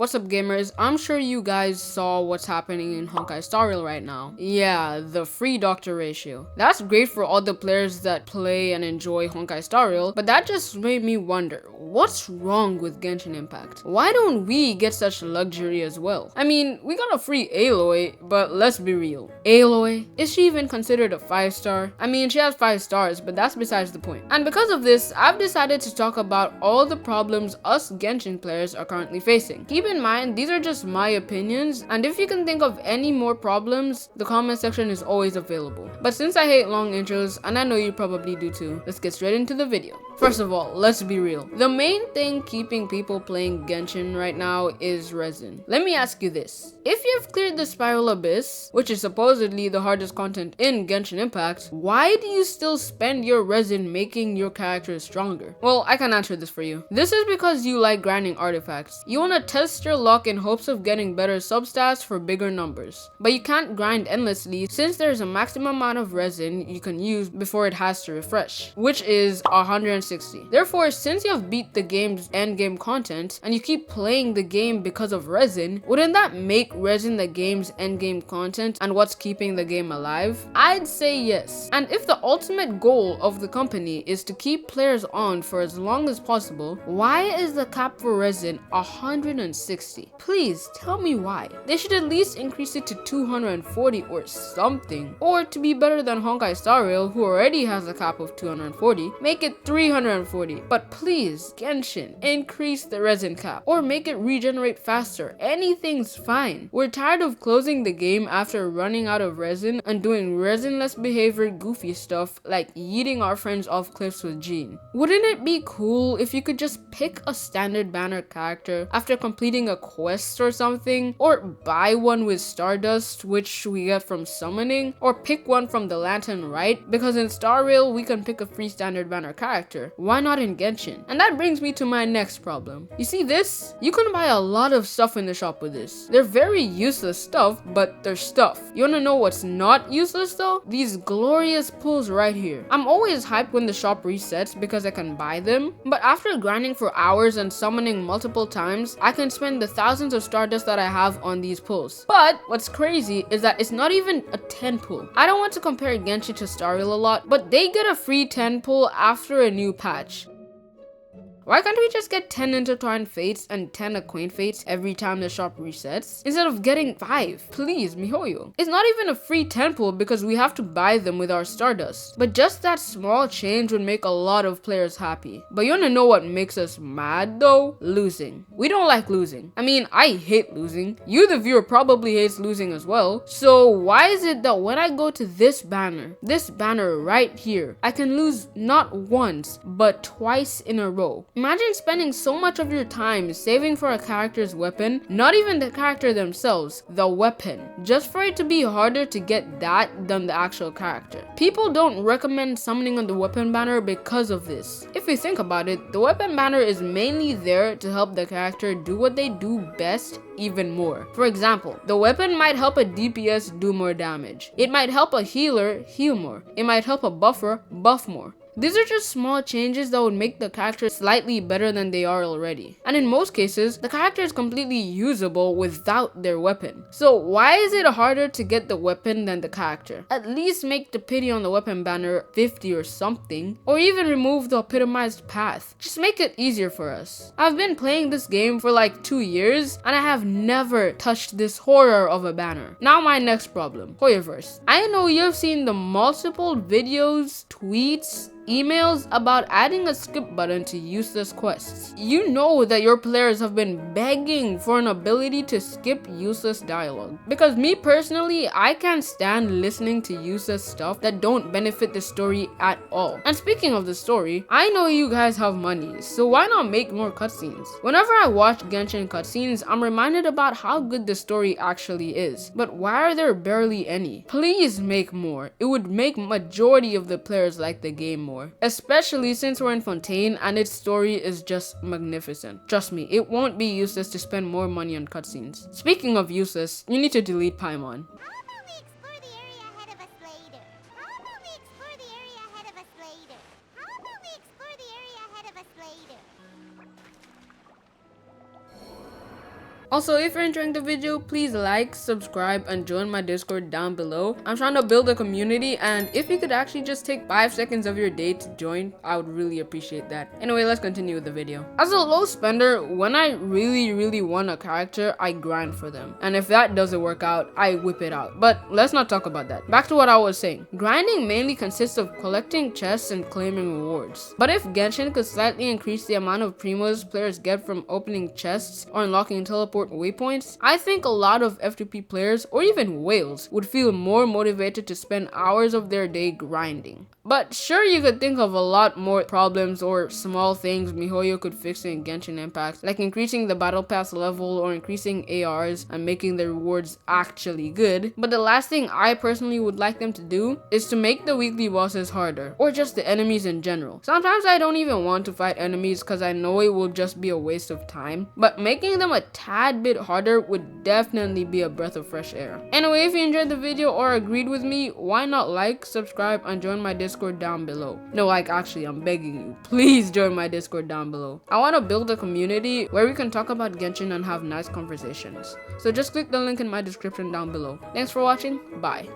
What's up gamers? I'm sure you guys saw what's happening in Honkai Star Rail right now. Yeah, the free doctor ratio. That's great for all the players that play and enjoy Honkai Star Rail, but that just made me wonder, what's wrong with Genshin Impact? Why don't we get such luxury as well? I mean, we got a free Aloy, but let's be real. Aloy? Is she even considered a 5-star? I mean, she has 5 stars, but that's besides the point. And because of this, I've decided to talk about all the problems us Genshin players are currently facing. Keep in mind, these are just my opinions, and if you can think of any more problems, the comment section is always available. But since I hate long intros, and I know you probably do too, let's get straight into the video. First of all, let's be real. The main thing keeping people playing Genshin right now is Resin. Let me ask you this. If you've cleared the Spiral Abyss, which is supposedly the hardest content in Genshin Impact, why do you still spend your Resin making your character stronger? Well, I can answer this for you. This is because you like grinding artifacts. You want to test your luck in hopes of getting better substats for bigger numbers. But you can't grind endlessly since there's a maximum amount of Resin you can use before it has to refresh, which is 160. Therefore, since you have beat the game's endgame content and you keep playing the game because of Resin, wouldn't that make Resin the game's endgame content and what's keeping the game alive? I'd say yes. And if the ultimate goal of the company is to keep players on for as long as possible, why is the cap for Resin 160? Please tell me why. They should at least increase it to 240 or something. Or to be better than Honkai Star Rail, who already has a cap of 240, make it 340. But please, Genshin, increase the Resin cap or make it regenerate faster. Anything's fine. We're tired of closing the game after running out of Resin and doing Resin-less behavior goofy stuff like yeeting our friends off cliffs with Jean. Wouldn't it be cool if you could just pick a standard banner character after completing a quest or something, or buy one with Stardust, which we get from summoning, or pick one from the Lantern Rite, because in Star Rail we can pick a free standard banner character. Why not in Genshin? And that brings me to my next problem. You see this? You can buy a lot of stuff in the shop with this. They're very useless stuff, but they're stuff. You wanna know what's not useless though? These glorious pulls right here. I'm always hyped when the shop resets because I can buy them, but after grinding for hours and summoning multiple times, I can spend the thousands of Stardust that I have on these pulls. But what's crazy is that it's not even a 10 pull. I don't want to compare Genshin to Star Rail a lot, but they get a free 10 pull after a new patch. Why can't we just get 10 intertwined fates and 10 acquaint fates every time the shop resets instead of getting 5? Please, mihoyo. It's not even a free 10 pull because we have to buy them with our Stardust. But just that small change would make a lot of players happy. But you wanna know what makes us mad though? Losing. We don't like losing. I mean, I hate losing. You the viewer probably hates losing as well. So why is it that when I go to this banner right here, I can lose not once, but twice in a row? Imagine spending so much of your time saving for a character's weapon, not even the character themselves, the weapon, just for it to be harder to get that than the actual character. People don't recommend summoning on the weapon banner because of this. If you think about it, the weapon banner is mainly there to help the character do what they do best even more. For example, the weapon might help a DPS do more damage. It might help a healer heal more. It might help a buffer buff more. These are just small changes that would make the character slightly better than they are already. And in most cases, the character is completely usable without their weapon. So why is it harder to get the weapon than the character? At least make the pity on the weapon banner 50 or something, or even remove the epitomized path. Just make it easier for us. I've been playing this game for like 2 years, and I have never touched this horror of a banner. Now my next problem, Hoyoverse. I know you've seen the multiple videos, tweets, emails about adding a skip button to useless quests. You know that your players have been begging for an ability to skip useless dialogue. Because me personally, I can't stand listening to useless stuff that don't benefit the story at all. And speaking of the story, I know you guys have money, so why not make more cutscenes? Whenever I watch Genshin cutscenes, I'm reminded about how good the story actually is. But why are there barely any? Please make more. It would make majority of the players like the game more. Especially since we're in Fontaine and its story is just magnificent. Trust me, it won't be useless to spend more money on cutscenes. Speaking of useless, you need to delete Paimon. Also, if you're enjoying the video, please like, subscribe, and join my Discord down below. I'm trying to build a community, and if you could actually just take 5 seconds of your day to join, I would really appreciate that. Anyway, let's continue with the video. As a low spender, when I really want a character, I grind for them. And if that doesn't work out, I whip it out. But let's not talk about that. Back to what I was saying. Grinding mainly consists of collecting chests and claiming rewards. But if Genshin could slightly increase the amount of primos players get from opening chests or unlocking teleport waypoints, I think a lot of FTP players, or even whales, would feel more motivated to spend hours of their day grinding. But sure, you could think of a lot more problems or small things MiHoYo could fix in Genshin Impact, like increasing the battle pass level or increasing ARs and making the rewards actually good. But the last thing I personally would like them to do is to make the weekly bosses harder, or just the enemies in general. Sometimes I don't even want to fight enemies because I know it will just be a waste of time, but making them a tad bit harder would definitely be a breath of fresh air. Anyway, if you enjoyed the video or agreed with me, why not like, subscribe, and join my Discord down below. No, like, actually, I'm begging you, please join my Discord down below. I want to build a community where we can talk about Genshin and have nice conversations. So just click the link in my description down below. Thanks for watching, bye.